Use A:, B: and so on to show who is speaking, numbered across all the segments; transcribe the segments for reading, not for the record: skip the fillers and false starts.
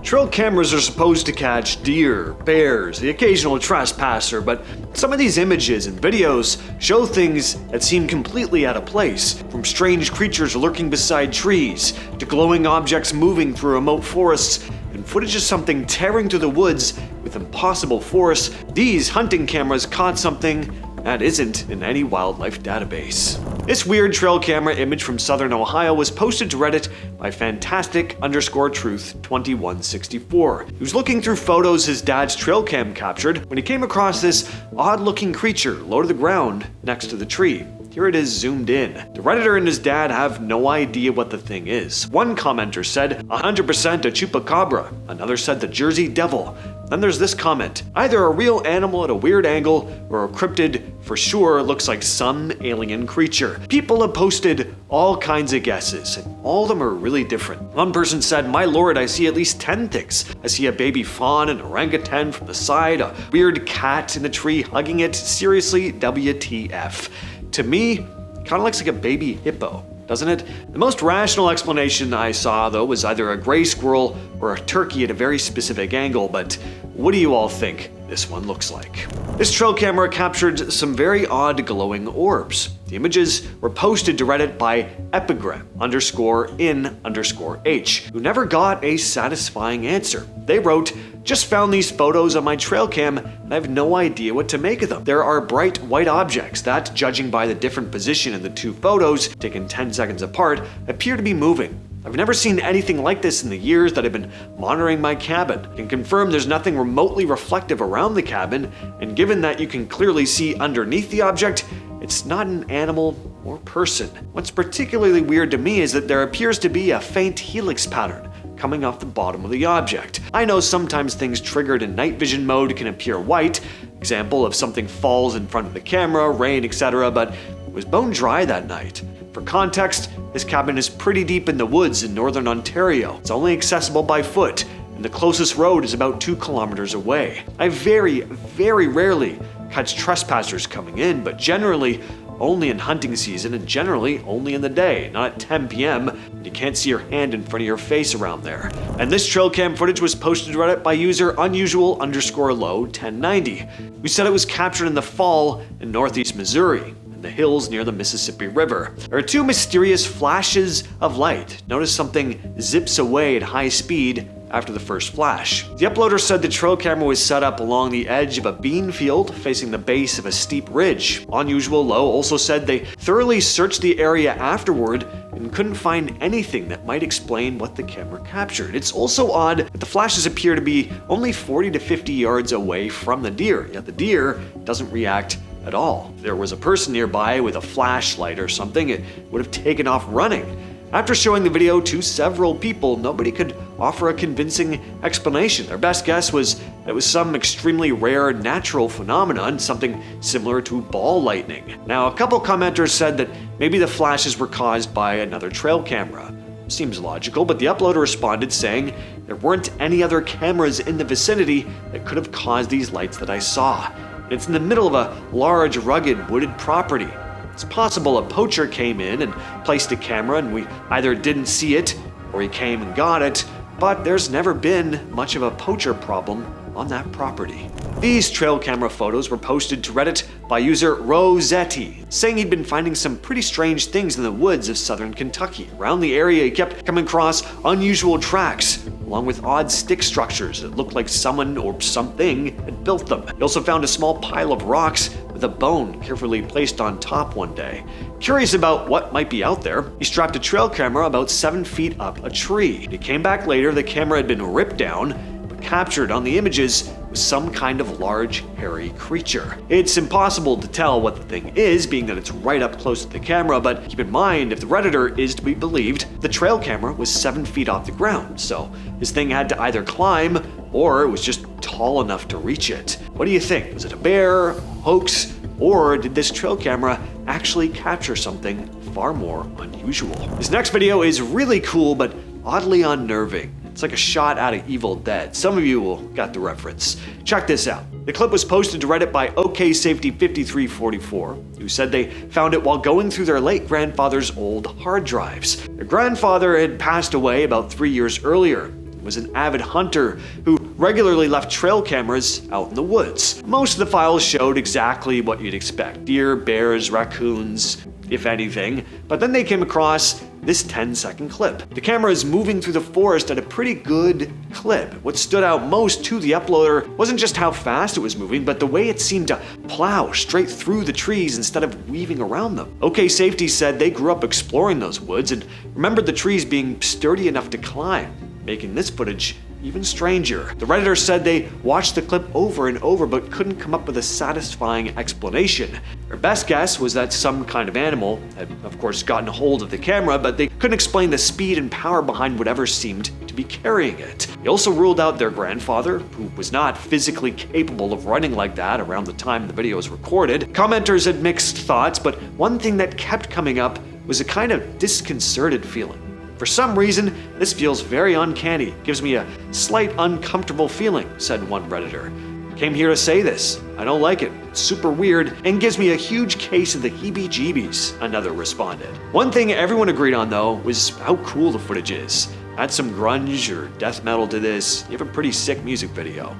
A: Trail cameras are supposed to catch deer, bears, the occasional trespasser, but some of these images and videos show things that seem completely out of place, from strange creatures lurking beside trees, to glowing objects moving through remote forests, and footage of something tearing through the woods with impossible force. These hunting cameras caught something that isn't in any wildlife database. This weird trail camera image from southern Ohio was posted to Reddit by fantastic_truth2164. He was looking through photos his dad's trail cam captured when he came across this odd-looking creature low to the ground next to the tree. Here it is zoomed in. The Redditor and his dad have no idea what the thing is. One commenter said, 100% a chupacabra. Another said the Jersey Devil. Then there's this comment, either a real animal at a weird angle or a cryptid for sure looks like some alien creature. People have posted all kinds of guesses, and all of them are really different. One person said, my lord, I see at least 10 things. I see a baby fawn and orangutan from the side, a weird cat in the tree hugging it. Seriously, WTF. To me, kind of looks like a baby hippo, doesn't it? The most rational explanation I saw, though, was either a gray squirrel or a turkey at a very specific angle, but what do you all think this one looks like? This trail camera captured some very odd glowing orbs. The images were posted to Reddit by epigram_in_h, who never got a satisfying answer. They wrote, just found these photos on my trail cam and I have no idea what to make of them. There are bright white objects that, judging by the different position in the two photos, taken 10 seconds apart, appear to be moving. I've never seen anything like this in the years that I've been monitoring my cabin. I can confirm there's nothing remotely reflective around the cabin, and given that you can clearly see underneath the object, it's not an animal or person. What's particularly weird to me is that there appears to be a faint helix pattern coming off the bottom of the object. I know sometimes things triggered in night vision mode can appear white, example if something falls in front of the camera, rain, etc., but it was bone dry that night. For context, this cabin is pretty deep in the woods in northern Ontario. It's only accessible by foot, and the closest road is about 2 kilometers away. I very, very rarely catch trespassers coming in, but generally only in hunting season and generally only in the day, not at 10 p.m. when you can't see your hand in front of your face around there. And this trail cam footage was posted to Reddit by user unusual_low1090, who said it was captured in the fall in northeast Missouri, in the hills near the Mississippi River. There are 2 mysterious flashes of light. Notice something zips away at high speed after the first flash. The uploader said the trail camera was set up along the edge of a bean field facing the base of a steep ridge. Unusual Low also said they thoroughly searched the area afterward and couldn't find anything that might explain what the camera captured. It's also odd that the flashes appear to be only 40 to 50 yards away from the deer, yet the deer doesn't react at all. If there was a person nearby with a flashlight or something, it would have taken off running. After showing the video to several people, nobody could offer a convincing explanation. Their best guess was that it was some extremely rare natural phenomenon, something similar to ball lightning. Now, a couple commenters said that maybe the flashes were caused by another trail camera. Seems logical, but the uploader responded saying there weren't any other cameras in the vicinity that could have caused these lights that I saw. It's in the middle of a large, rugged, wooded property. It's possible a poacher came in and placed a camera and we either didn't see it or he came and got it, but there's never been much of a poacher problem on that property. These trail camera photos were posted to Reddit by user Rosetti, saying he'd been finding some pretty strange things in the woods of southern Kentucky. Around the area, he kept coming across unusual tracks, along with odd stick structures that looked like someone or something had built them. He also found a small pile of rocks with a bone carefully placed on top one day. Curious about what might be out there, he strapped a trail camera about 7 feet up a tree. When he came back later, the camera had been ripped down, but captured on the images was some kind of large, hairy creature. It's impossible to tell what the thing is, being that it's right up close to the camera, but keep in mind, if the Redditor is to be believed, the trail camera was 7 feet off the ground, so this thing had to either climb or it was just tall enough to reach it. What do you think? Was it a bear, a hoax, or did this trail camera actually capture something far more unusual? This next video is really cool, but oddly unnerving. It's like a shot out of Evil Dead. Some of you will get the reference. Check this out. The clip was posted to Reddit by OKSafety5344, who said they found it while going through their late grandfather's old hard drives. Their grandfather had passed away about 3 years earlier. was an avid hunter who regularly left trail cameras out in the woods. Most of the files showed exactly what you'd expect: deer, bears, raccoons, if anything, but then they came across this 10-second clip. The camera is moving through the forest at a pretty good clip. What stood out most to the uploader wasn't just how fast it was moving, but the way it seemed to plow straight through the trees instead of weaving around them. OK Safety said they grew up exploring those woods and remembered the trees being sturdy enough to climb, making this footage even stranger. The Redditor said they watched the clip over and over but couldn't come up with a satisfying explanation. Their best guess was that some kind of animal had, of course, gotten a hold of the camera, but they couldn't explain the speed and power behind whatever seemed to be carrying it. They also ruled out their grandfather, who was not physically capable of running like that around the time the video was recorded. Commenters had mixed thoughts, but one thing that kept coming up was a kind of disconcerted feeling. For some reason, this feels very uncanny. Gives me a slight uncomfortable feeling, said one Redditor. Came here to say this. I don't like it. It's super weird and gives me a huge case of the heebie-jeebies, another responded. One thing everyone agreed on, though, was how cool the footage is. Add some grunge or death metal to this, you have a pretty sick music video.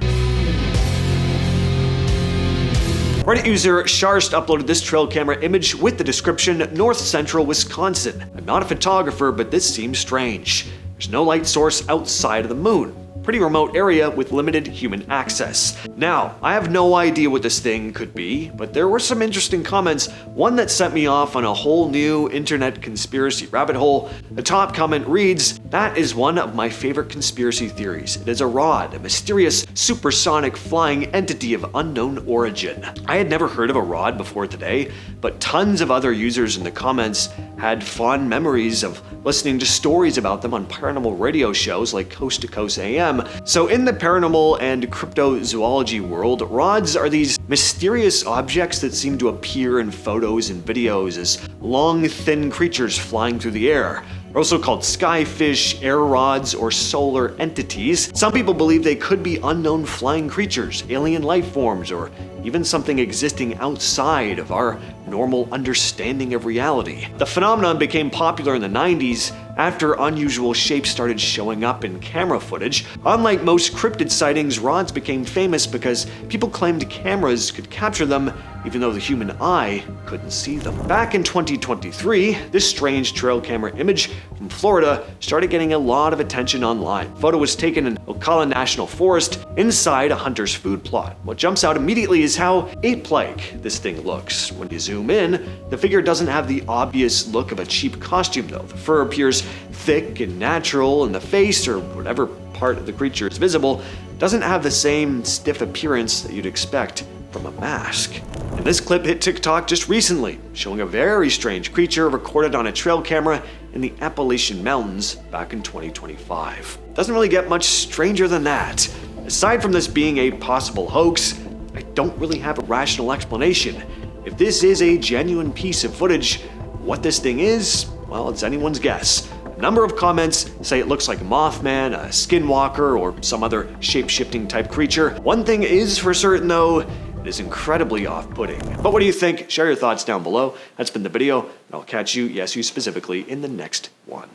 A: Reddit user Sharst uploaded this trail camera image with the description, North Central Wisconsin. I'm not a photographer, but this seems strange. There's no light source outside of the moon. Pretty remote area with limited human access. Now, I have no idea what this thing could be, but there were some interesting comments, one that sent me off on a whole new internet conspiracy rabbit hole. The top comment reads, "That is one of my favorite conspiracy theories. It is a rod, a mysterious supersonic flying entity of unknown origin." I had never heard of a rod before today, but tons of other users in the comments had fond memories of listening to stories about them on paranormal radio shows like Coast to Coast AM. So in the paranormal and cryptozoology world, rods are these mysterious objects that seem to appear in photos and videos as long, thin creatures flying through the air. They're also called skyfish, air rods, or solar entities. Some people believe they could be unknown flying creatures, alien life forms, or even something existing outside of our normal understanding of reality. The phenomenon became popular in the 90s after unusual shapes started showing up in camera footage. Unlike most cryptid sightings, rods became famous because people claimed cameras could capture them even though the human eye couldn't see them. Back in 2023, this strange trail camera image from Florida started getting a lot of attention online. The photo was taken in Ocala National Forest inside a hunter's food plot. What jumps out immediately is how ape-like this thing looks. When you zoom in, the figure doesn't have the obvious look of a cheap costume though. The fur appears thick and natural, and the face, or whatever part of the creature is visible, doesn't have the same stiff appearance that you'd expect from a mask. And this clip hit TikTok just recently, showing a very strange creature recorded on a trail camera in the Appalachian Mountains back in 2025. Doesn't really get much stranger than that. Aside from this being a possible hoax, I don't really have a rational explanation. If this is a genuine piece of footage, what this thing is, well, it's anyone's guess. A number of comments say it looks like Mothman, a skinwalker, or some other shape-shifting type creature. One thing is for certain though, it is incredibly off-putting. But what do you think? Share your thoughts down below. That's been the video, and I'll catch you, yes you specifically, in the next one.